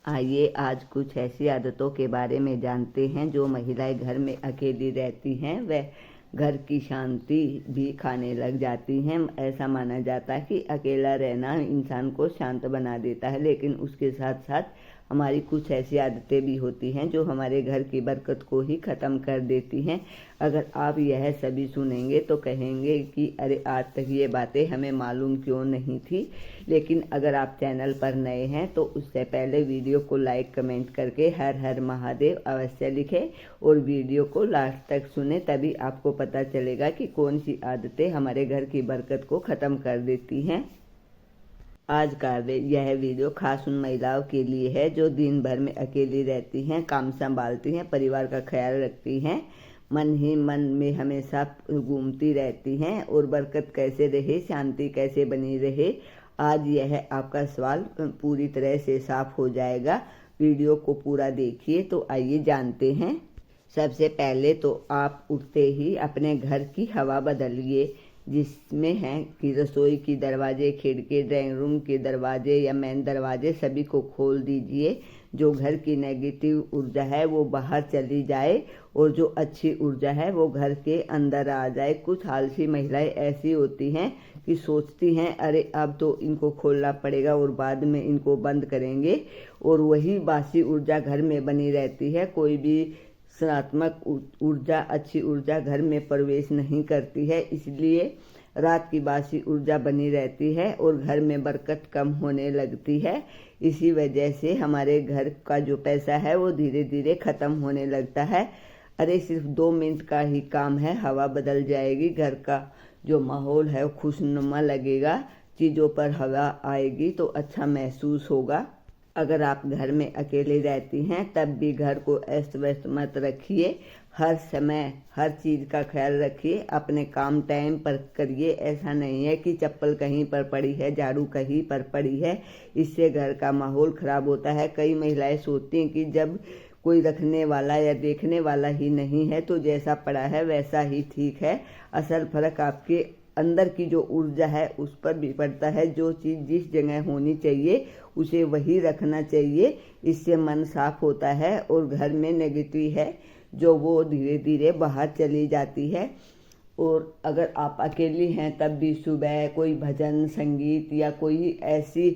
आइए आज कुछ ऐसी आदतों के बारे में जानते हैं जो महिलाएं घर में अकेली रहती हैं वह घर की शांति भी खाने लग जाती हैं। ऐसा माना जाता है कि अकेला रहना इंसान को शांत बना देता है, लेकिन उसके साथ साथ हमारी कुछ ऐसी आदतें भी होती हैं जो हमारे घर की बरकत को ही ख़त्म कर देती हैं। अगर आप यह सभी सुनेंगे तो कहेंगे कि अरे आज तक ये बातें हमें मालूम क्यों नहीं थी। लेकिन अगर आप चैनल पर नए हैं तो उससे पहले वीडियो को लाइक कमेंट करके हर हर महादेव अवश्य लिखें और वीडियो को लास्ट तक सुने, तभी आपको पता चलेगा कि कौन सी आदतें हमारे घर की बरकत को ख़त्म कर देती हैं। आज का यह वीडियो खास उन महिलाओं के लिए है जो दिन भर में अकेली रहती हैं, काम संभालती हैं, परिवार का ख्याल रखती हैं, मन ही मन में हमेशा घूमती रहती हैं और बरकत कैसे रहे, शांति कैसे बनी रहे। आज यह आपका सवाल पूरी तरह से साफ हो जाएगा। वीडियो को पूरा देखिए। तो आइए जानते हैं। सबसे पहले तो आप उठते ही अपने घर की हवा बदलिए, जिसमें है कि रसोई की दरवाजे, खिड़की, ड्राइंग रूम के दरवाजे या मेन दरवाजे सभी को खोल दीजिए। जो घर की नेगेटिव ऊर्जा है वो बाहर चली जाए और जो अच्छी ऊर्जा है वो घर के अंदर आ जाए। कुछ आलसी महिलाएं ऐसी होती हैं कि सोचती हैं अरे अब तो इनको खोलना पड़ेगा और बाद में इनको बंद करेंगे, और वही बासी ऊर्जा घर में बनी रहती है। कोई भी सकारात्मक ऊर्जा, अच्छी ऊर्जा घर में प्रवेश नहीं करती है, इसलिए रात की बासी ऊर्जा बनी रहती है और घर में बरकत कम होने लगती है। इसी वजह से हमारे घर का जो पैसा है वो धीरे धीरे ख़त्म होने लगता है। अरे सिर्फ 2 मिनट का ही काम है, हवा बदल जाएगी, घर का जो माहौल है वो खुशनुमा लगेगा, चीज़ों पर हवा आएगी तो अच्छा महसूस होगा। अगर आप घर में अकेले रहती हैं तब भी घर को अस्त व्यस्त मत रखिए। हर समय हर चीज़ का ख्याल रखिए, अपने काम टाइम पर करिए। ऐसा नहीं है कि चप्पल कहीं पर पड़ी है, झाड़ू कहीं पर पड़ी है, इससे घर का माहौल ख़राब होता है। कई महिलाएं सोचती हैं कि जब कोई रखने वाला या देखने वाला ही नहीं है तो जैसा पड़ा है वैसा ही ठीक है। असल फ़र्क आपके अंदर की जो ऊर्जा है उस पर भी पड़ता है। जो चीज़ जिस जगह होनी चाहिए उसे वही रखना चाहिए, इससे मन साफ होता है और घर में नेगेटिव है जो वो धीरे धीरे बाहर चली जाती है। और अगर आप अकेली हैं तब भी सुबह कोई भजन, संगीत या कोई ऐसी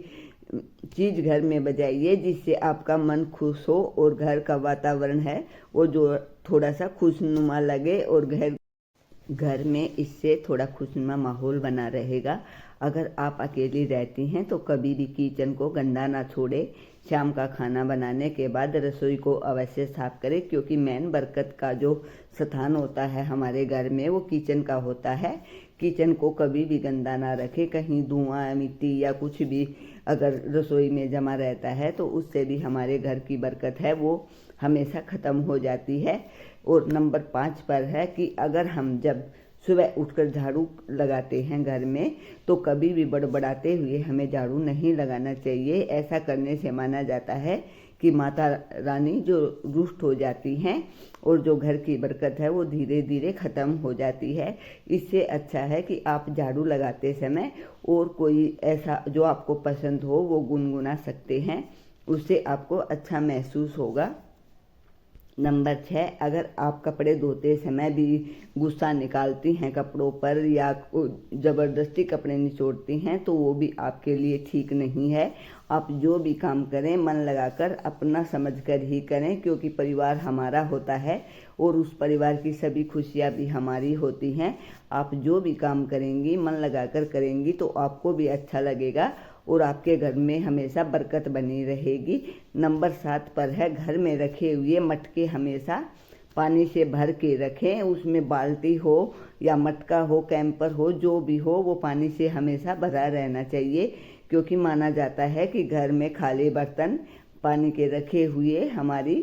चीज़ घर में बजाइए जिससे आपका मन खुश हो और घर का वातावरण है वो जो थोड़ा सा खुशनुमा लगे और घर में इससे थोड़ा खुशनुमा माहौल बना रहेगा। अगर आप अकेली रहती हैं तो कभी भी किचन को गंदा ना छोड़ें। शाम का खाना बनाने के बाद रसोई को अवश्य साफ करें, क्योंकि मेन बरकत का जो स्थान होता है हमारे घर में वो किचन का होता है। किचन को कभी भी गंदा ना रखें। कहीं धुआं, मिट्टी या कुछ भी अगर रसोई में जमा रहता है तो उससे भी हमारे घर की बरकत है वो हमेशा ख़त्म हो जाती है। और नंबर 5 पर है कि अगर हम जब सुबह उठकर झाड़ू लगाते हैं घर में तो कभी भी बड़बड़ाते हुए हमें झाड़ू नहीं लगाना चाहिए। ऐसा करने से माना जाता है कि माता रानी जो रुष्ट हो जाती हैं और जो घर की बरकत है वो धीरे धीरे ख़त्म हो जाती है। इससे अच्छा है कि आप झाड़ू लगाते समय और कोई ऐसा जो आपको पसंद हो वो गुनगुना सकते हैं, उससे आपको अच्छा महसूस होगा। नंबर 6, अगर आप कपड़े धोते समय भी गुस्सा निकालती हैं कपड़ों पर या ज़बरदस्ती कपड़े निचोड़ती हैं तो वो भी आपके लिए ठीक नहीं है। आप जो भी काम करें मन लगाकर अपना समझकर ही करें, क्योंकि परिवार हमारा होता है और उस परिवार की सभी खुशियाँ भी हमारी होती हैं। आप जो भी काम करेंगी मन लगाकर करेंगी तो आपको भी अच्छा लगेगा और आपके घर में हमेशा बरकत बनी रहेगी। नंबर 7 पर है, घर में रखे हुए मटके हमेशा पानी से भर के रखें। उसमें बाल्टी हो या मटका हो, कैंपर हो, जो भी हो वो पानी से हमेशा भरा रहना चाहिए, क्योंकि माना जाता है कि घर में खाली बर्तन पानी के रखे हुए हमारी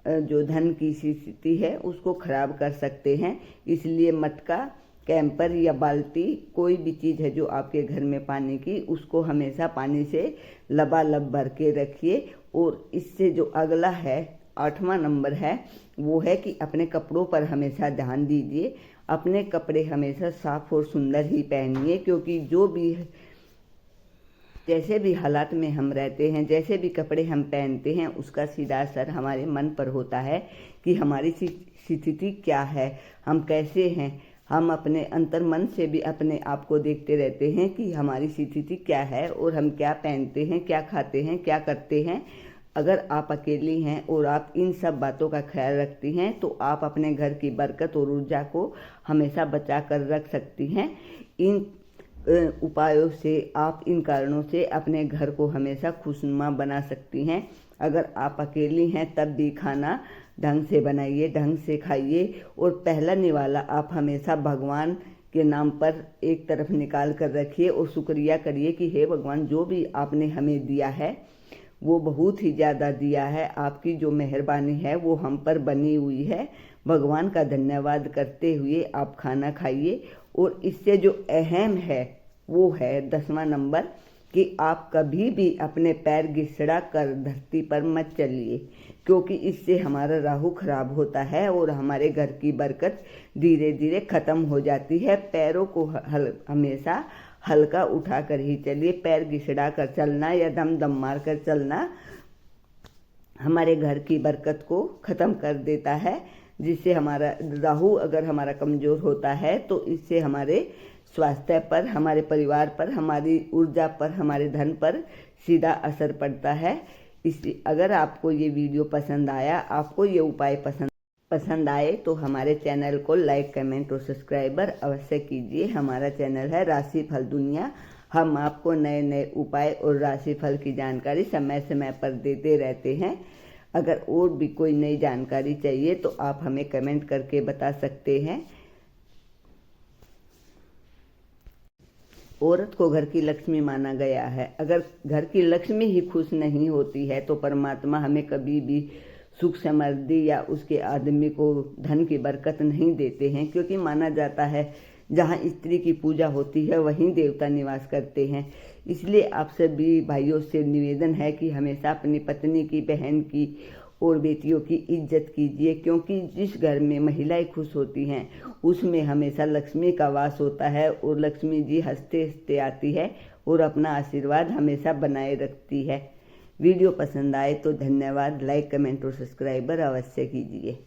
जो धन की स्थिति है उसको खराब कर सकते हैं। इसलिए मटका, कैंपर या बाल्टी, कोई भी चीज़ है जो आपके घर में पानी की, उसको हमेशा पानी से लबालब भर के रखिए। और इससे जो अगला है 8वां नंबर है वो है कि अपने कपड़ों पर हमेशा ध्यान दीजिए। अपने कपड़े हमेशा साफ और सुंदर ही पहनिए, क्योंकि जो भी जैसे भी हालात में हम रहते हैं, जैसे भी कपड़े हम पहनते हैं, उसका सीधा असर हमारे मन पर होता है कि हमारी स्थिति क्या है, हम कैसे हैं। हम अपने अंतर मन से भी अपने आप को देखते रहते हैं कि हमारी स्थिति क्या है और हम क्या पहनते हैं, क्या खाते हैं, क्या करते हैं। अगर आप अकेली हैं और आप इन सब बातों का ख्याल रखती हैं तो आप अपने घर की बरकत और ऊर्जा को हमेशा बचा कर रख सकती हैं। इन उपायों से आप इन कारणों से अपने घर को हमेशा खुशनुमा बना सकती हैं। अगर आप अकेली हैं तब भी खाना ढंग से बनाइए, ढंग से खाइए और पहला निवाला आप हमेशा भगवान के नाम पर एक तरफ निकाल कर रखिए और शुक्रिया करिए कि हे भगवान, जो भी आपने हमें दिया है वो बहुत ही ज़्यादा दिया है। आपकी जो मेहरबानी है वो हम पर बनी हुई है। भगवान का धन्यवाद करते हुए आप खाना खाइए। और इससे जो अहम है वो है 10वां नंबर कि आप कभी भी अपने पैर घिसड़ा कर धरती पर मत चलिए, क्योंकि इससे हमारा राहु खराब होता है और हमारे घर की बरकत धीरे धीरे ख़त्म हो जाती है। पैरों को हमेशा हल्का उठा कर ही चलिए। पैर घिसड़ा कर चलना या दम दम मार कर चलना हमारे घर की बरकत को ख़त्म कर देता है, जिससे हमारा राहु अगर हमारा कमज़ोर होता है तो इससे हमारे स्वास्थ्य पर, हमारे परिवार पर, हमारी ऊर्जा पर, हमारे धन पर सीधा असर पड़ता है। अगर आपको ये वीडियो पसंद आया, आपको ये उपाय पसंद आए तो हमारे चैनल को लाइक, कमेंट और सब्सक्राइबर अवश्य कीजिए। हमारा चैनल है राशिफल दुनिया। हम आपको नए नए उपाय और राशिफल की जानकारी समय समय पर देते रहते हैं। अगर और भी कोई नई जानकारी चाहिए तो आप हमें कमेंट करके बता सकते हैं। औरत को घर की लक्ष्मी माना गया है। अगर घर की लक्ष्मी ही खुश नहीं होती है तो परमात्मा हमें कभी भी सुख समृद्धि या उसके आदमी को धन की बरकत नहीं देते हैं, क्योंकि माना जाता है जहाँ स्त्री की पूजा होती है वहीं देवता निवास करते हैं। इसलिए आप सभी भाइयों से निवेदन है कि हमेशा अपनी पत्नी की, बहन की और बेटियों की इज्जत कीजिए, क्योंकि जिस घर में महिलाएं खुश होती हैं उसमें हमेशा लक्ष्मी का वास होता है और लक्ष्मी जी हंसते हंसते आती है और अपना आशीर्वाद हमेशा बनाए रखती है। वीडियो पसंद आए तो धन्यवाद। लाइक, कमेंट और सब्सक्राइबर अवश्य कीजिए।